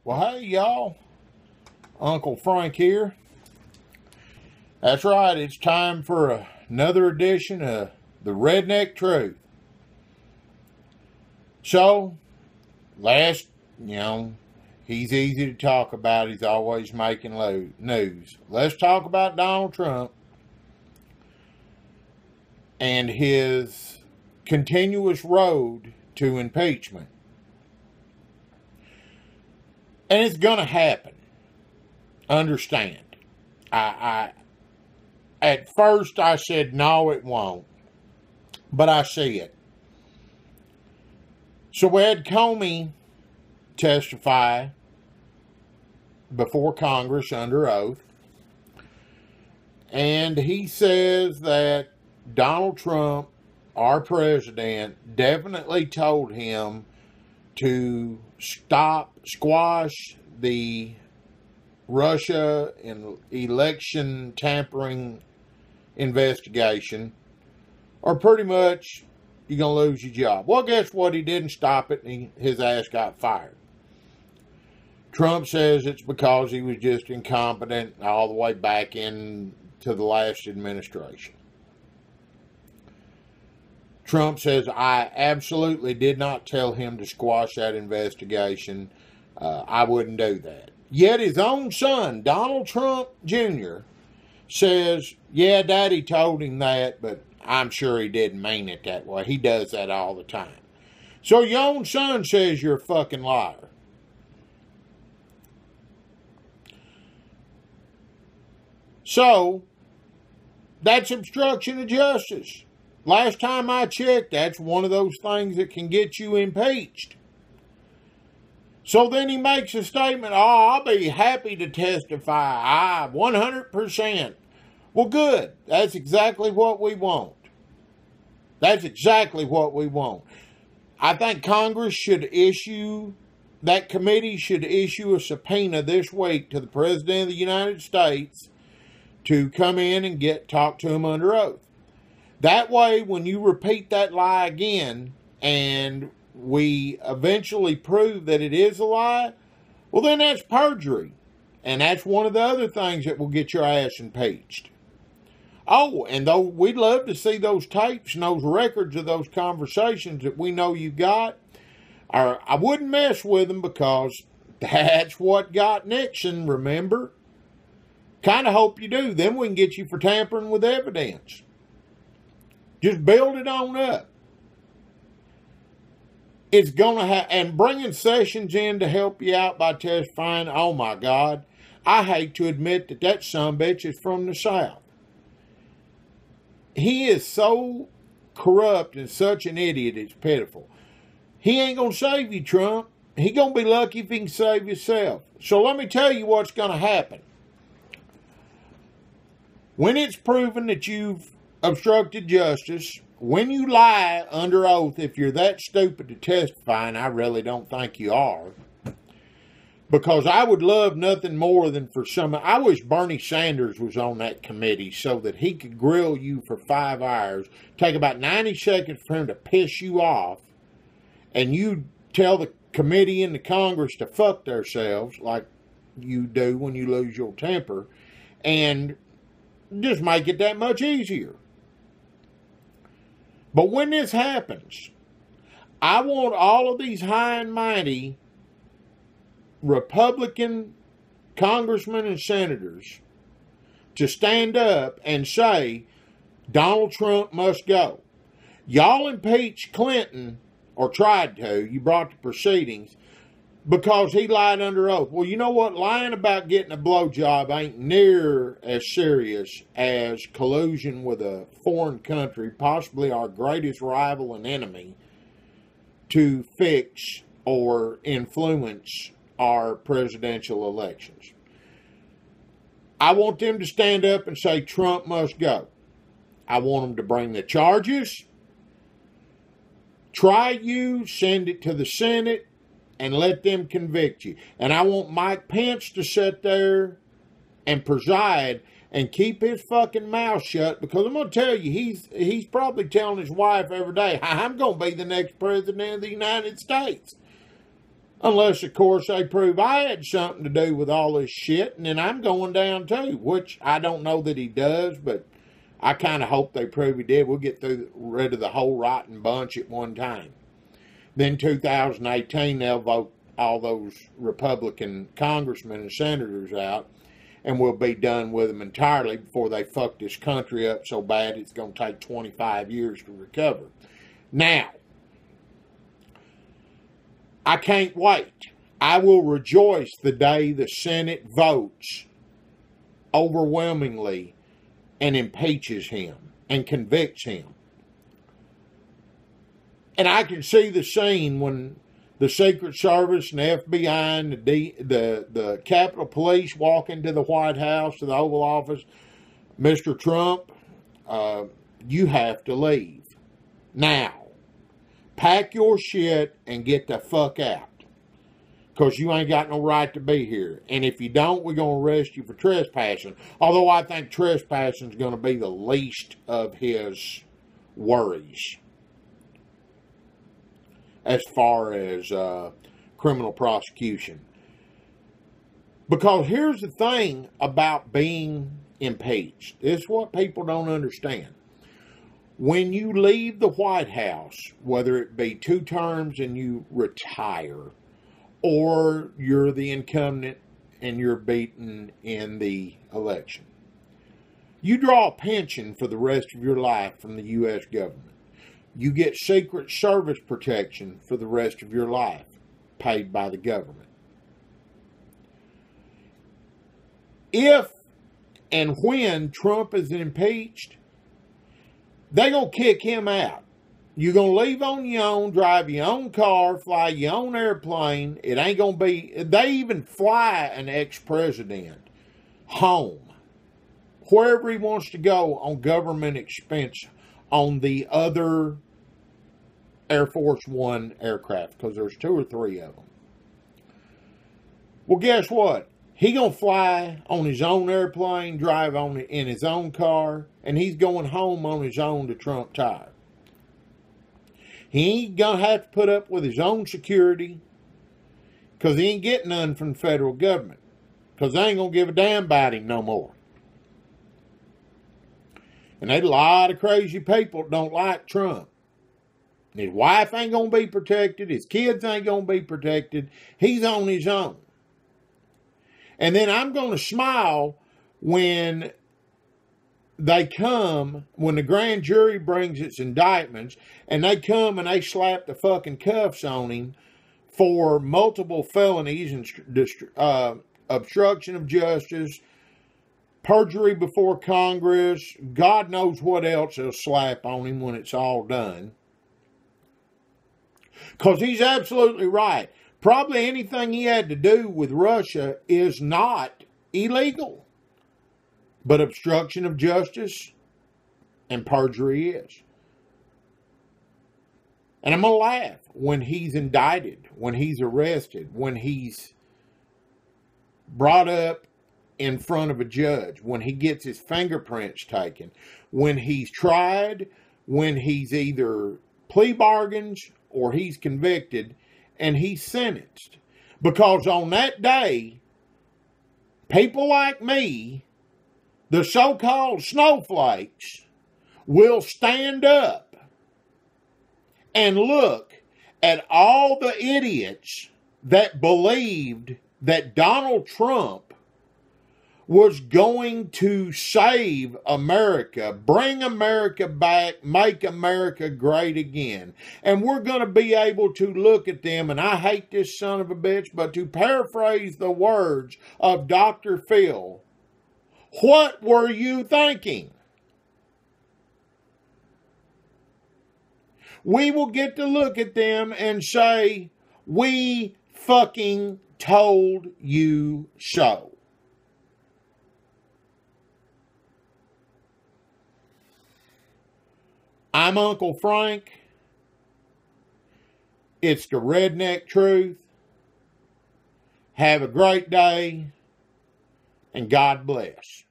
Well, hey, y'all. Uncle Frank here. That's right, it's time for another edition of the Redneck Truth. So, he's easy to talk about. He's always making news. Let's talk about Donald Trump and his continuous road to impeachment. And it's going to happen. Understand. At first I said, no, it won't. But I see it. So we had Comey testify before Congress under oath. And he says that Donald Trump, our president, definitely told him to squash the Russia and election tampering investigation, or pretty much you're going to lose your job. Well, guess what? He didn't stop it, and his ass got fired. Trump says it's because he was just incompetent all the way back into the last administration. Trump says, I absolutely did not tell him to squash that investigation. I wouldn't do that. Yet his own son, Donald Trump Jr., says, yeah, Daddy told him that, but I'm sure he didn't mean it that way. He does that all the time. So your own son says you're a fucking liar. So, that's obstruction of justice. Last time I checked, that's one of those things that can get you impeached. So then he makes a statement, I'll be happy to testify. 100%. Well, good. That's exactly what we want. That's exactly what we want. I think Congress should that committee should issue a subpoena this week to the President of the United States to come in and talk to him under oath. That way, when you repeat that lie again, and we eventually prove that it is a lie, well, then that's perjury. And that's one of the other things that will get your ass impeached. Oh, and though we'd love to see those tapes and those records of those conversations that we know you got, I wouldn't mess with them because that's what got Nixon, remember? Kind of hope you do. Then we can get you for tampering with evidence. Just build it on up. It's going to have, and bringing Sessions in to help you out by testifying, oh my God, I hate to admit that sumbitch is from the South. He is so corrupt and such an idiot, it's pitiful. He ain't going to save you, Trump. He going to be lucky if he can save himself. So let me tell you what's going to happen. When it's proven that you've obstructed justice, when you lie under oath, if you're that stupid to testify, and I really don't think you are, because I would love nothing more than I wish Bernie Sanders was on that committee so that he could grill you for 5 hours, take about 90 seconds for him to piss you off, and you tell the committee and the Congress to fuck themselves like you do when you lose your temper, and just make it that much easier. But when this happens, I want all of these high and mighty Republican congressmen and senators to stand up and say, Donald Trump must go. Y'all impeached Clinton, or tried to, you brought the proceedings, because he lied under oath. Well, you know what? Lying about getting a blowjob ain't near as serious as collusion with a foreign country, possibly our greatest rival and enemy, to fix or influence our presidential elections. I want them to stand up and say Trump must go. I want them to bring the charges, try you, send it to the Senate, and let them convict you. And I want Mike Pence to sit there and preside and keep his fucking mouth shut, because I'm going to tell you, he's probably telling his wife every day, I'm going to be the next president of the United States. Unless, of course, they prove I had something to do with all this shit, and then I'm going down too, which I don't know that he does, but I kind of hope they prove he did. We'll get rid of the whole rotten bunch at one time. Then 2018, they'll vote all those Republican congressmen and senators out, and we'll be done with them entirely before they fuck this country up so bad it's going to take 25 years to recover. Now, I can't wait. I will rejoice the day the Senate votes overwhelmingly and impeaches him and convicts him. And I can see the scene when the Secret Service and the FBI and the Capitol Police walk into the White House, to the Oval Office. Mr. Trump, you have to leave. Now, pack your shit and get the fuck out. Because you ain't got no right to be here. And if you don't, we're going to arrest you for trespassing. Although I think trespassing is going to be the least of his worries as far as criminal prosecution. Because here's the thing about being impeached. This is what people don't understand. When you leave the White House, whether it be 2 terms and you retire, or you're the incumbent and you're beaten in the election, you draw a pension for the rest of your life from the U.S. government. You get Secret Service protection for the rest of your life, paid by the government. If and when Trump is impeached, they're going to kick him out. You're going to leave on your own, drive your own car, fly your own airplane. It ain't going to be... They even fly an ex-president home, wherever he wants to go, on government expense, on the other Air Force One aircraft, because there's 2 or 3 of them. Well, guess what? He gonna fly on his own airplane, drive in his own car, and he's going home on his own to Trump Tower. He ain't gonna have to put up with his own security, because he ain't getting none from the federal government, because they ain't gonna give a damn about him no more. And there's a lot of crazy people that don't like Trump. His wife ain't going to be protected. His kids ain't going to be protected. He's on his own. And then I'm going to smile when they come, when the grand jury brings its indictments, and they come and they slap the fucking cuffs on him for multiple felonies and obstruction of justice, perjury before Congress, God knows what else they'll slap on him when it's all done. Because he's absolutely right. Probably anything he had to do with Russia is not illegal. But obstruction of justice and perjury is. And I'm going to laugh when he's indicted, when he's arrested, when he's brought up in front of a judge, when he gets his fingerprints taken, when he's tried, when he's either plea bargains or he's convicted and he's sentenced. Because on that day, people like me, the so-called snowflakes, will stand up and look at all the idiots that believed that Donald Trump was going to save America, bring America back, make America great again. And we're going to be able to look at them, and I hate this son of a bitch, but to paraphrase the words of Dr. Phil, what were you thinking? We will get to look at them and say, we fucking told you so. I'm Uncle Frank. It's the Redneck Truth. Have a great day, and God bless.